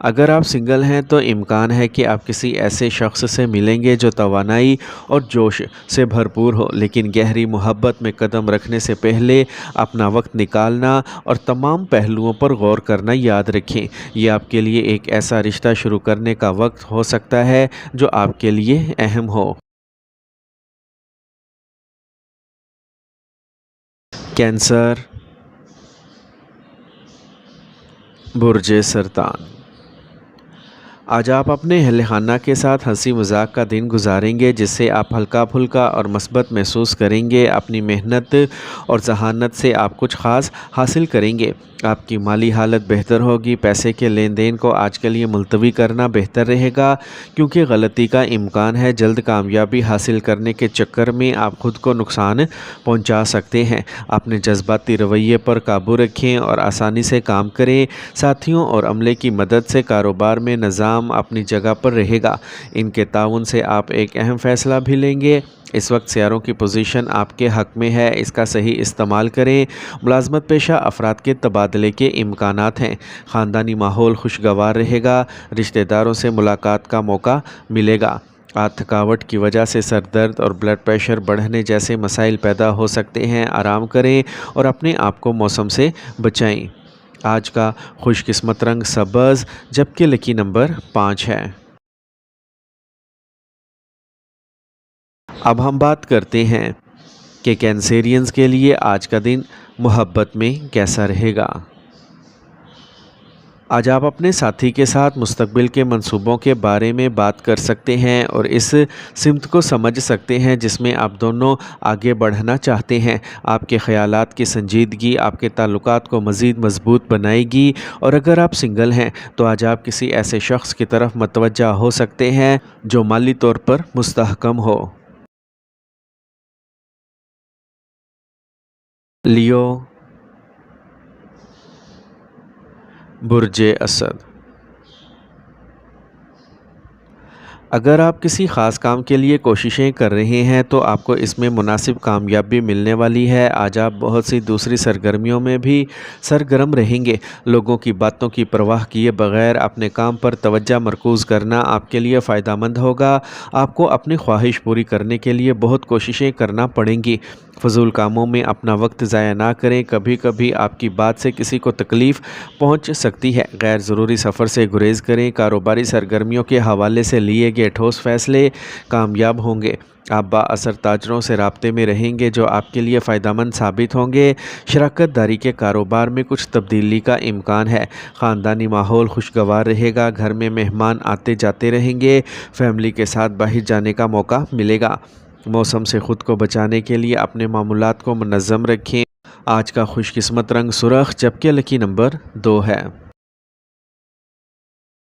اگر آپ سنگل ہیں تو امکان ہے کہ آپ کسی ایسے شخص سے ملیں گے جو توانائی اور جوش سے بھرپور ہو، لیکن گہری محبت میں قدم رکھنے سے پہلے اپنا وقت نکالنا اور تمام پہلوؤں پر غور کرنا یاد رکھیں۔ یہ آپ کے لیے ایک ایسا رشتہ شروع کرنے کا وقت ہو سکتا ہے جو آپ کے لیے اہم ہو۔ کینسر، برج سرطان۔ آج آپ اپنے اہل خانہ کے ساتھ ہنسی مذاق کا دن گزاریں گے جس سے آپ ہلکا پھلکا اور مثبت محسوس کریں گے۔ اپنی محنت اور ذہانت سے آپ کچھ خاص حاصل کریں گے۔ آپ کی مالی حالت بہتر ہوگی۔ پیسے کے لین دین کو آج کے لیے ملتوی کرنا بہتر رہے گا کیونکہ غلطی کا امکان ہے۔ جلد کامیابی حاصل کرنے کے چکر میں آپ خود کو نقصان پہنچا سکتے ہیں۔ اپنے جذباتی رویے پر قابو رکھیں اور آسانی سے کام کریں۔ ساتھیوں اور عملے کی مدد سے کاروبار میں نظام اپنی جگہ پر رہے گا۔ ان کے تعاون سے آپ ایک اہم فیصلہ بھی لیں گے۔ اس وقت سیاروں کی پوزیشن آپ کے حق میں ہے، اس کا صحیح استعمال کریں۔ ملازمت پیشہ افراد کے تبادلے کے امکانات ہیں۔ خاندانی ماحول خوشگوار رہے گا۔ رشتہ داروں سے ملاقات کا موقع ملے گا۔ تھکاوٹ کی وجہ سے سر درد اور بلڈ پریشر بڑھنے جیسے مسائل پیدا ہو سکتے ہیں۔ آرام کریں اور اپنے آپ کو موسم سے بچائیں۔ آج کا خوش قسمت رنگ سبز جبکہ لکی نمبر 5 ہے۔ اب ہم بات کرتے ہیں کہ کینسیرینز کے لیے آج کا دن محبت میں کیسا رہے گا۔ آج آپ اپنے ساتھی کے ساتھ مستقبل کے منصوبوں کے بارے میں بات کر سکتے ہیں اور اس سمت کو سمجھ سکتے ہیں جس میں آپ دونوں آگے بڑھنا چاہتے ہیں۔ آپ کے خیالات کی سنجیدگی آپ کے تعلقات کو مزید مضبوط بنائے گی، اور اگر آپ سنگل ہیں تو آج آپ کسی ایسے شخص کی طرف متوجہ ہو سکتے ہیں جو مالی طور پر مستحکم ہو۔ لیو، برج اسد۔ اگر آپ کسی خاص کام کے لیے کوششیں کر رہے ہیں تو آپ کو اس میں مناسب کامیابی ملنے والی ہے۔ آج آپ بہت سی دوسری سرگرمیوں میں بھی سرگرم رہیں گے۔ لوگوں کی باتوں کی پرواہ کیے بغیر اپنے کام پر توجہ مرکوز کرنا آپ کے لیے فائدہ مند ہوگا۔ آپ کو اپنی خواہش پوری کرنے کے لیے بہت کوششیں کرنا پڑیں گی۔ فضول کاموں میں اپنا وقت ضائع نہ کریں۔ کبھی کبھی آپ کی بات سے کسی کو تکلیف پہنچ سکتی ہے۔ غیر ضروری سفر سے گریز کریں۔ کاروباری سرگرمیوں کے حوالے سے لیے گئے ٹھوس فیصلے کامیاب ہوں گے۔ آپ با اثر تاجروں سے رابطے میں رہیں گے جو آپ کے لیے فائدہ مند ثابت ہوں گے۔ شراکت داری کے کاروبار میں کچھ تبدیلی کا امکان ہے۔ خاندانی ماحول خوشگوار رہے گا۔ گھر میں مہمان آتے جاتے رہیں گے۔ فیملی کے ساتھ باہر جانے کا موقع ملے گا۔ موسم سے خود کو بچانے کے لیے اپنے معمولات کو منظم رکھیں۔ آج کا خوش قسمت رنگ سرخ جبکہ لکی نمبر 2 ہے۔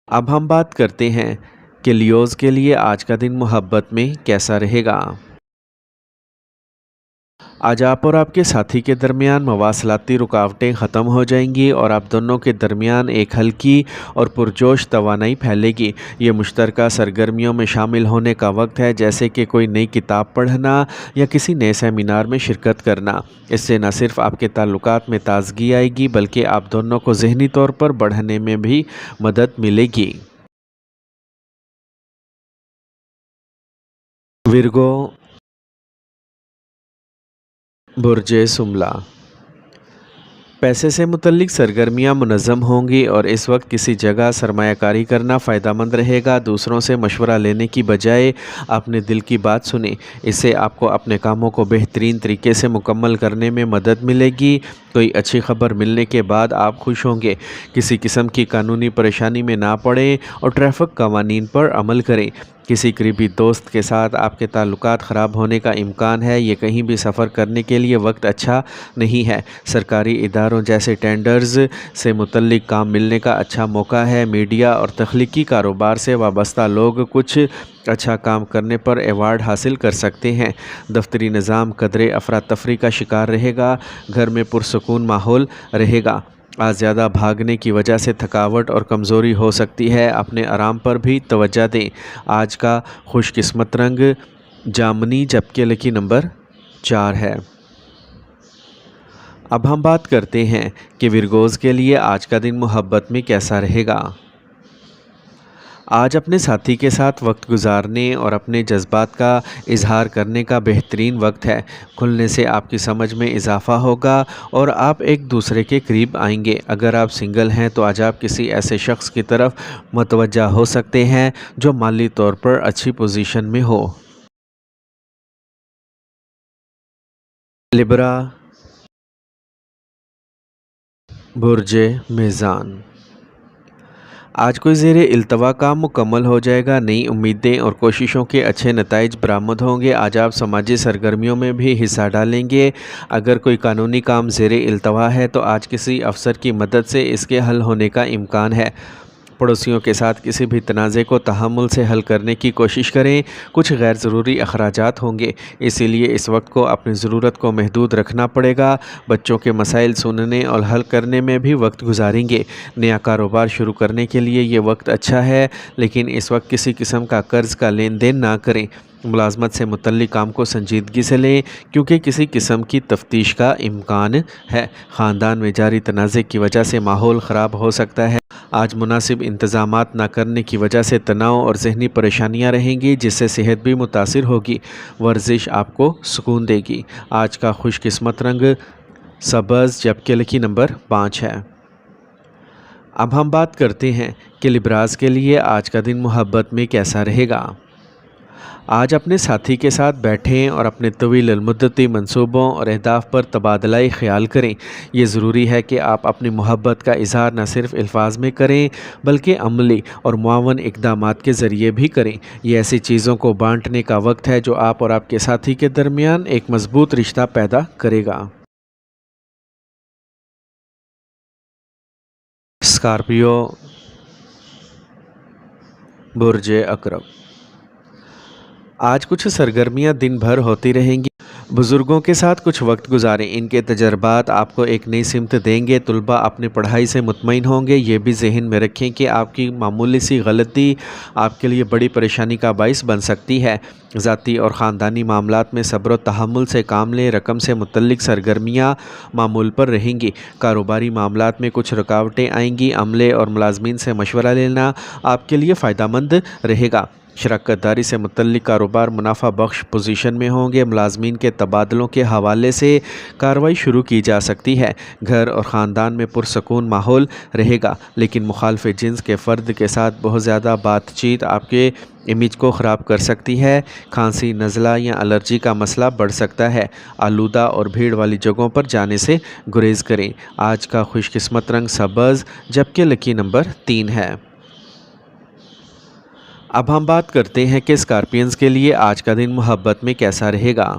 اب ہم بات کرتے ہیں کہ لیوز کے لیے آج کا دن محبت میں کیسا رہے گا۔ آج آپ اور آپ کے ساتھی کے درمیان مواصلاتی رکاوٹیں ختم ہو جائیں گی اور آپ دونوں کے درمیان ایک ہلکی اور پرجوش توانائی پھیلے گی۔ یہ مشترکہ سرگرمیوں میں شامل ہونے کا وقت ہے، جیسے کہ کوئی نئی کتاب پڑھنا یا کسی نئے سیمینار میں شرکت کرنا۔ اس سے نہ صرف آپ کے تعلقات میں تازگی آئے گی بلکہ آپ دونوں کو ذہنی طور پر بڑھنے میں بھی مدد ملے گی۔ ورگو، برج سملہ۔ پیسے سے متعلق سرگرمیاں منظم ہوں گی اور اس وقت کسی جگہ سرمایہ کاری کرنا فائدہ مند رہے گا۔ دوسروں سے مشورہ لینے کی بجائے اپنے دل کی بات سنیں۔ اس سے آپ کو اپنے کاموں کو بہترین طریقے سے مکمل کرنے میں مدد ملے گی۔ کوئی اچھی خبر ملنے کے بعد آپ خوش ہوں گے۔ کسی قسم کی قانونی پریشانی میں نہ پڑیں اور ٹریفک قوانین پر عمل کریں۔ کسی قریبی دوست کے ساتھ آپ کے تعلقات خراب ہونے کا امکان ہے۔ یہ کہیں بھی سفر کرنے کے لیے وقت اچھا نہیں ہے۔ سرکاری اداروں جیسے ٹینڈرز سے متعلق کام ملنے کا اچھا موقع ہے۔ میڈیا اور تخلیقی کاروبار سے وابستہ لوگ کچھ اچھا کام کرنے پر ایوارڈ حاصل کر سکتے ہیں۔ دفتری نظام قدرے افراتفری کا شکار رہے گا۔ گھر میں پرسکون ماحول رہے گا۔ آج زیادہ بھاگنے کی وجہ سے تھکاوٹ اور کمزوری ہو سکتی ہے۔ اپنے آرام پر بھی توجہ دیں۔ آج کا خوش قسمت رنگ جامنی جبکہ لکی نمبر 4 ہے۔ اب ہم بات کرتے ہیں کہ ورگوز کے لیے آج کا دن محبت میں کیسا رہے گا۔ آج اپنے ساتھی کے ساتھ وقت گزارنے اور اپنے جذبات کا اظہار کرنے کا بہترین وقت ہے۔ کھلنے سے آپ کی سمجھ میں اضافہ ہوگا اور آپ ایک دوسرے کے قریب آئیں گے۔ اگر آپ سنگل ہیں تو آج آپ کسی ایسے شخص کی طرف متوجہ ہو سکتے ہیں جو مالی طور پر اچھی پوزیشن میں ہو۔ لبرا، برج میزان۔ آج کوئی زیر التوا کام مکمل ہو جائے گا۔ نئی امیدیں اور کوششوں کے اچھے نتائج برآمد ہوں گے۔ آج آپ سماجی سرگرمیوں میں بھی حصہ ڈالیں گے۔ اگر کوئی قانونی کام زیر التوا ہے تو آج کسی افسر کی مدد سے اس کے حل ہونے کا امکان ہے۔ پڑوسیوں کے ساتھ کسی بھی تنازع کو تحمل سے حل کرنے کی کوشش کریں۔ کچھ غیر ضروری اخراجات ہوں گے، اسی لیے اس وقت کو اپنی ضرورت کو محدود رکھنا پڑے گا۔ بچوں کے مسائل سننے اور حل کرنے میں بھی وقت گزاریں گے۔ نیا کاروبار شروع کرنے کے لیے یہ وقت اچھا ہے، لیکن اس وقت کسی قسم کا قرض کا لین دین نہ کریں۔ ملازمت سے متعلق کام کو سنجیدگی سے لیں کیونکہ کسی قسم کی تفتیش کا امکان ہے۔ خاندان میں جاری تنازع کی وجہ سے ماحول خراب ہو سکتا ہے۔ آج مناسب انتظامات نہ کرنے کی وجہ سے تناؤ اور ذہنی پریشانیاں رہیں گی، جس سے صحت بھی متاثر ہوگی۔ ورزش آپ کو سکون دے گی۔ آج کا خوش قسمت رنگ سبز جبکہ لکی نمبر 5 ہے۔ اب ہم بات کرتے ہیں کہ لبراز کے لیے آج کا دن محبت میں کیسا رہے گا۔ آج اپنے ساتھی کے ساتھ بیٹھیں اور اپنے طویل المدتی منصوبوں اور اہداف پر تبادلہ خیال کریں۔ یہ ضروری ہے کہ آپ اپنی محبت کا اظہار نہ صرف الفاظ میں کریں بلکہ عملی اور معاون اقدامات کے ذریعے بھی کریں۔ یہ ایسی چیزوں کو بانٹنے کا وقت ہے جو آپ اور آپ کے ساتھی کے درمیان ایک مضبوط رشتہ پیدا کرے گا۔ اسکارپیو، برج عقرب۔ آج کچھ سرگرمیاں دن بھر ہوتی رہیں گی۔ بزرگوں کے ساتھ کچھ وقت گزاریں، ان کے تجربات آپ کو ایک نئی سمت دیں گے۔ طلباء اپنی پڑھائی سے مطمئن ہوں گے۔ یہ بھی ذہن میں رکھیں کہ آپ کی معمولی سی غلطی آپ کے لیے بڑی پریشانی کا باعث بن سکتی ہے۔ ذاتی اور خاندانی معاملات میں صبر و تحمل سے کام لیں۔ رقم سے متعلق سرگرمیاں معمول پر رہیں گی۔ کاروباری معاملات میں کچھ رکاوٹیں آئیں گی۔ عملے اور ملازمین سے مشورہ لینا آپ کے لیے فائدہ مند رہے گا۔ شراکت داری سے متعلق کاروبار منافع بخش پوزیشن میں ہوں گے۔ ملازمین کے تبادلوں کے حوالے سے کارروائی شروع کی جا سکتی ہے۔ گھر اور خاندان میں پرسکون ماحول رہے گا، لیکن مخالف جنس کے فرد کے ساتھ بہت زیادہ بات چیت آپ کے امیج کو خراب کر سکتی ہے۔ کھانسی، نزلہ یا الرجی کا مسئلہ بڑھ سکتا ہے۔ آلودہ اور بھیڑ والی جگہوں پر جانے سے گریز کریں۔ آج کا خوش قسمت رنگ سبز جبکہ لکی نمبر 3 ہے۔ اب ہم بات کرتے ہیں کہ اسکارپینز کے لیے آج کا دن محبت میں کیسا رہے گا۔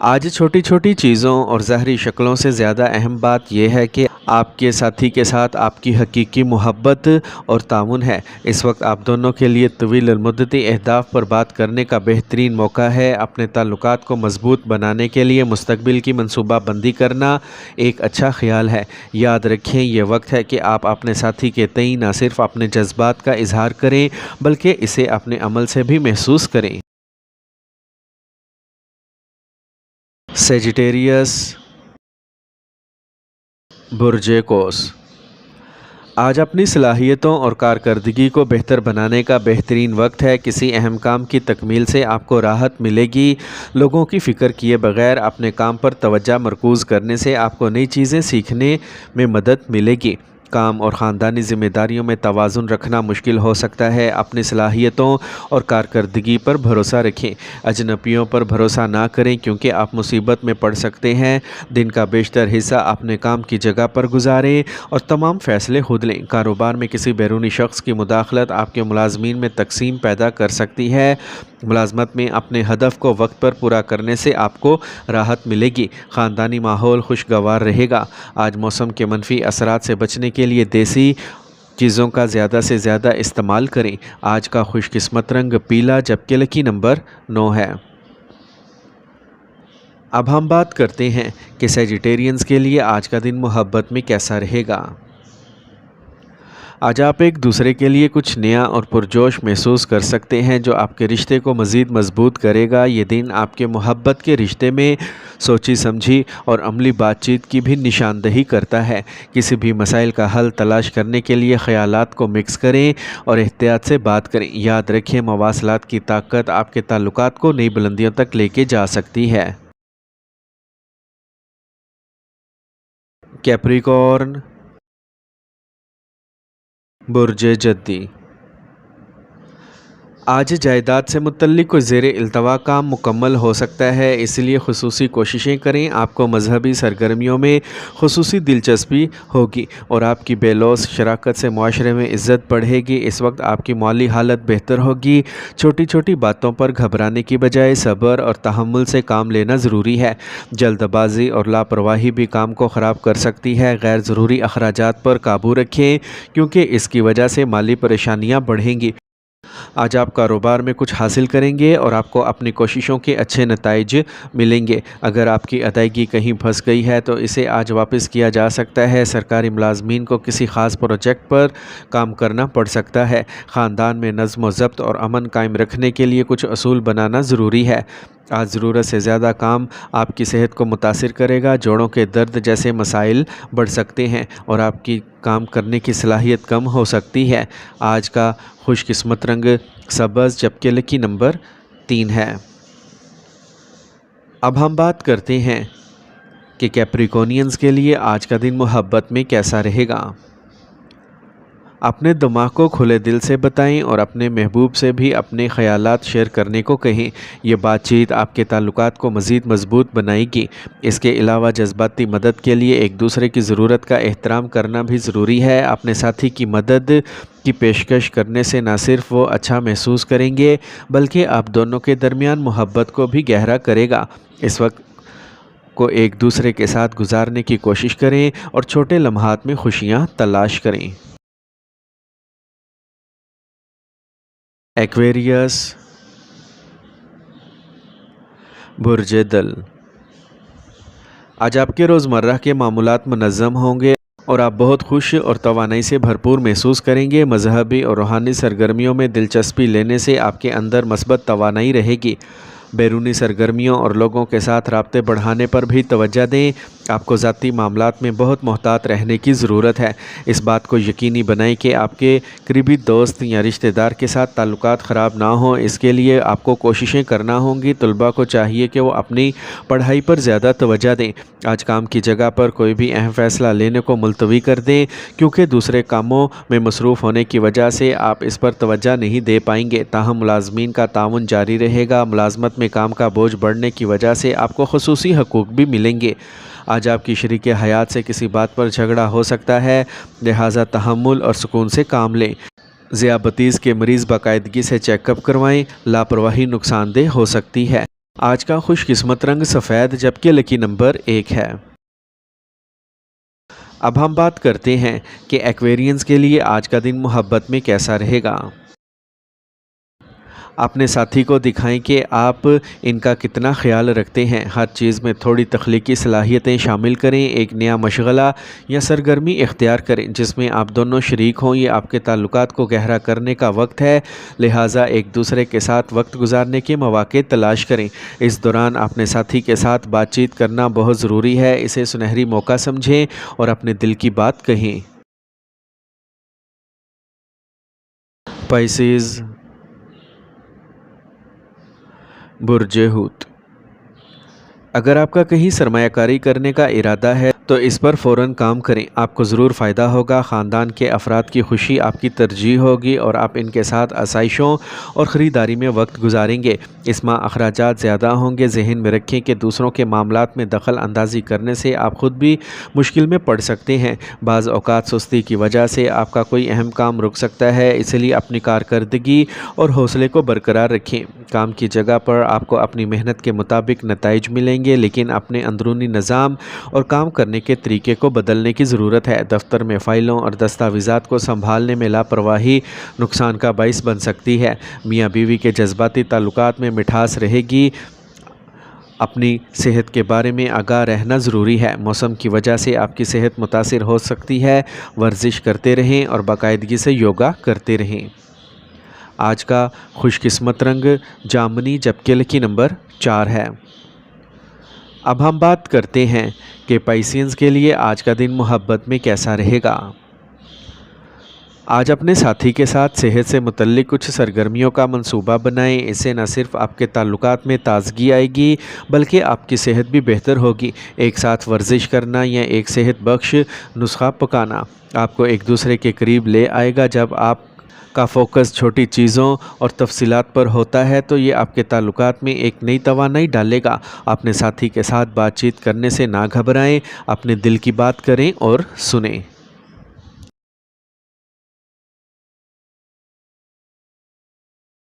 آج چھوٹی چھوٹی چیزوں اور ظاہری شکلوں سے زیادہ اہم بات یہ ہے کہ آپ کے ساتھی کے ساتھ آپ کی حقیقی محبت اور تعاون ہے۔ اس وقت آپ دونوں کے لیے طویل المدتی اہداف پر بات کرنے کا بہترین موقع ہے۔ اپنے تعلقات کو مضبوط بنانے کے لیے مستقبل کی منصوبہ بندی کرنا ایک اچھا خیال ہے۔ یاد رکھیں، یہ وقت ہے کہ آپ اپنے ساتھی کے تئیں نہ صرف اپنے جذبات کا اظہار کریں بلکہ اسے اپنے عمل سے بھی محسوس کریں۔ سیجیٹیریس، برج قوس۔ آج اپنی صلاحیتوں اور کارکردگی کو بہتر بنانے کا بہترین وقت ہے۔ کسی اہم کام کی تکمیل سے آپ کو راحت ملے گی۔ لوگوں کی فکر کیے بغیر اپنے کام پر توجہ مرکوز کرنے سے آپ کو نئی چیزیں سیکھنے میں مدد ملے گی۔ کام اور خاندانی ذمہ داریوں میں توازن رکھنا مشکل ہو سکتا ہے۔ اپنی صلاحیتوں اور کارکردگی پر بھروسہ رکھیں۔ اجنبیوں پر بھروسہ نہ کریں کیونکہ آپ مصیبت میں پڑ سکتے ہیں۔ دن کا بیشتر حصہ اپنے کام کی جگہ پر گزاریں اور تمام فیصلے خود لیں۔ کاروبار میں کسی بیرونی شخص کی مداخلت آپ کے ملازمین میں تقسیم پیدا کر سکتی ہے۔ ملازمت میں اپنے ہدف کو وقت پر پورا کرنے سے آپ کو راحت ملے گی۔ خاندانی ماحول خوشگوار رہے گا۔ آج موسم کے منفی اثرات سے بچنے کے لیے دیسی چیزوں کا زیادہ سے زیادہ استعمال کریں۔ آج کا خوش قسمت رنگ پیلا جبکہ لکی نمبر 9 ہے۔ اب ہم بات کرتے ہیں کہ سیجیٹیرینز کے لیے آج کا دن محبت میں کیسا رہے گا۔ آج آپ ایک دوسرے کے لیے کچھ نیا اور پرجوش محسوس کر سکتے ہیں جو آپ کے رشتے کو مزید مضبوط کرے گا۔ یہ دن آپ کے محبت کے رشتے میں سوچی سمجھی اور عملی بات چیت کی بھی نشاندہی کرتا ہے۔ کسی بھی مسائل کا حل تلاش کرنے کے لیے خیالات کو مکس کریں اور احتیاط سے بات کریں۔ یاد رکھیں، مواصلات کی طاقت آپ کے تعلقات کو نئی بلندیوں تک لے کے جا سکتی ہے۔ کیپریکارن، برج جدی۔ آج جائیداد سے متعلق کوئی زیر التوا کام مکمل ہو سکتا ہے، اس لیے خصوصی کوششیں کریں۔ آپ کو مذہبی سرگرمیوں میں خصوصی دلچسپی ہوگی اور آپ کی بے لوث شراکت سے معاشرے میں عزت بڑھے گی۔ اس وقت آپ کی مالی حالت بہتر ہوگی۔ چھوٹی چھوٹی باتوں پر گھبرانے کی بجائے صبر اور تحمل سے کام لینا ضروری ہے۔ جلد بازی اور لاپرواہی بھی کام کو خراب کر سکتی ہے۔ غیر ضروری اخراجات پر قابو رکھیں کیونکہ اس کی وجہ سے مالی پریشانیاں بڑھیں گی۔ آج آپ کاروبار میں کچھ حاصل کریں گے اور آپ کو اپنی کوششوں کے اچھے نتائج ملیں گے۔ اگر آپ کی ادائیگی کہیں پھنس گئی ہے تو اسے آج واپس کیا جا سکتا ہے۔ سرکاری ملازمین کو کسی خاص پروجیکٹ پر کام کرنا پڑ سکتا ہے۔ خاندان میں نظم و ضبط اور امن قائم رکھنے کے لیے کچھ اصول بنانا ضروری ہے۔ آج ضرورت سے زیادہ کام آپ کی صحت کو متاثر کرے گا۔ جوڑوں کے درد جیسے مسائل بڑھ سکتے ہیں اور آپ کی کام کرنے کی صلاحیت کم ہو سکتی ہے۔ آج کا خوش قسمت رنگ سبز جبکہ لکی نمبر 3 ہے۔ اب ہم بات کرتے ہیں کہ کیپریکونینز کے لیے آج کا دن محبت میں کیسا رہے گا۔ اپنے دماغ کو کھلے دل سے بتائیں اور اپنے محبوب سے بھی اپنے خیالات شیئر کرنے کو کہیں۔ یہ بات چیت آپ کے تعلقات کو مزید مضبوط بنائے گی۔ اس کے علاوہ جذباتی مدد کے لیے ایک دوسرے کی ضرورت کا احترام کرنا بھی ضروری ہے۔ اپنے ساتھی کی مدد کی پیشکش کرنے سے نہ صرف وہ اچھا محسوس کریں گے بلکہ آپ دونوں کے درمیان محبت کو بھی گہرا کرے گا۔ اس وقت کو ایک دوسرے کے ساتھ گزارنے کی کوشش کریں اور چھوٹے لمحات میں خوشیاں تلاش کریں۔ ایکویریس، برج دل۔ آج آپ کے روزمرہ کے معمولات منظم ہوں گے اور آپ بہت خوش اور توانائی سے بھرپور محسوس کریں گے۔ مذہبی اور روحانی سرگرمیوں میں دلچسپی لینے سے آپ کے اندر مثبت توانائی رہے گی۔ بیرونی سرگرمیوں اور لوگوں کے ساتھ رابطے بڑھانے پر بھی توجہ دیں۔ آپ کو ذاتی معاملات میں بہت محتاط رہنے کی ضرورت ہے۔ اس بات کو یقینی بنائیں کہ آپ کے قریبی دوست یا رشتہ دار کے ساتھ تعلقات خراب نہ ہوں۔ اس کے لیے آپ کو کوششیں کرنا ہوں گی۔ طلباء کو چاہیے کہ وہ اپنی پڑھائی پر زیادہ توجہ دیں۔ آج کام کی جگہ پر کوئی بھی اہم فیصلہ لینے کو ملتوی کر دیں کیونکہ دوسرے کاموں میں مصروف ہونے کی وجہ سے آپ اس پر توجہ نہیں دے پائیں گے۔ تاہم ملازمین کا تعاون جاری رہے گا۔ ملازمت میں کام کا بوجھ بڑھنے کی وجہ سے آپ کو خصوصی حقوق بھی ملیں گے۔ آج آپ کی شریک حیات سے کسی بات پر جھگڑا ہو سکتا ہے، لہٰذا تحمل اور سکون سے کام لیں۔ ذیابطیس کے مریض باقاعدگی سے چیک اپ کروائیں، لاپرواہی نقصان دہ ہو سکتی ہے۔ آج کا خوش قسمت رنگ سفید جبکہ لکی نمبر 1 ہے۔ اب ہم بات کرتے ہیں کہ ایکویرینز کے لیے آج کا دن محبت میں کیسا رہے گا۔ اپنے ساتھی کو دکھائیں کہ آپ ان کا کتنا خیال رکھتے ہیں۔ ہر چیز میں تھوڑی تخلیقی صلاحیتیں شامل کریں۔ ایک نیا مشغلہ یا سرگرمی اختیار کریں جس میں آپ دونوں شریک ہوں۔ یہ آپ کے تعلقات کو گہرا کرنے کا وقت ہے، لہٰذا ایک دوسرے کے ساتھ وقت گزارنے کے مواقع تلاش کریں۔ اس دوران اپنے ساتھی کے ساتھ بات چیت کرنا بہت ضروری ہے۔ اسے سنہری موقع سمجھیں اور اپنے دل کی بات کہیں۔ پائسیز، برج حوت۔ اگر آپ کا کہیں سرمایہ کاری کرنے کا ارادہ ہے تو اس پر فوراً کام کریں، آپ کو ضرور فائدہ ہوگا۔ خاندان کے افراد کی خوشی آپ کی ترجیح ہوگی اور آپ ان کے ساتھ آسائشوں اور خریداری میں وقت گزاریں گے۔ اس ماہ اخراجات زیادہ ہوں گے۔ ذہن میں رکھیں کہ دوسروں کے معاملات میں دخل اندازی کرنے سے آپ خود بھی مشکل میں پڑ سکتے ہیں۔ بعض اوقات سستی کی وجہ سے آپ کا کوئی اہم کام رک سکتا ہے، اس لیے اپنی کارکردگی اور حوصلے کو برقرار رکھیں۔ کام کی جگہ پر آپ کو اپنی محنت کے مطابق نتائج ملیں گے، لیکن اپنے اندرونی نظام اور کام کرنے کے طریقے کو بدلنے کی ضرورت ہے۔ دفتر میں فائلوں اور دستاویزات کو سنبھالنے میں لاپرواہی نقصان کا باعث بن سکتی ہے۔ میاں بیوی کے جذباتی تعلقات میں مٹھاس رہے گی۔ اپنی صحت کے بارے میں آگاہ رہنا ضروری ہے۔ موسم کی وجہ سے آپ کی صحت متاثر ہو سکتی ہے۔ ورزش کرتے رہیں اور باقاعدگی سے یوگا کرتے رہیں۔ آج کا خوش قسمت رنگ جامنی جبکہ لکی نمبر 4 ہے۔ اب ہم بات کرتے ہیں کہ پائسینز کے لیے آج کا دن محبت میں کیسا رہے گا۔ آج اپنے ساتھی کے ساتھ صحت سے متعلق کچھ سرگرمیوں کا منصوبہ بنائیں۔ اس سے نہ صرف آپ کے تعلقات میں تازگی آئے گی بلکہ آپ کی صحت بھی بہتر ہوگی۔ ایک ساتھ ورزش کرنا یا ایک صحت بخش نسخہ پکانا آپ کو ایک دوسرے کے قریب لے آئے گا۔ جب آپ کا فوکس چھوٹی چیزوں اور تفصیلات پر ہوتا ہے تو یہ آپ کے تعلقات میں ایک نئی توانائی ڈالے گا۔ اپنے ساتھی کے ساتھ بات چیت کرنے سے نہ گھبرائیں، اپنے دل کی بات کریں اور سنیں۔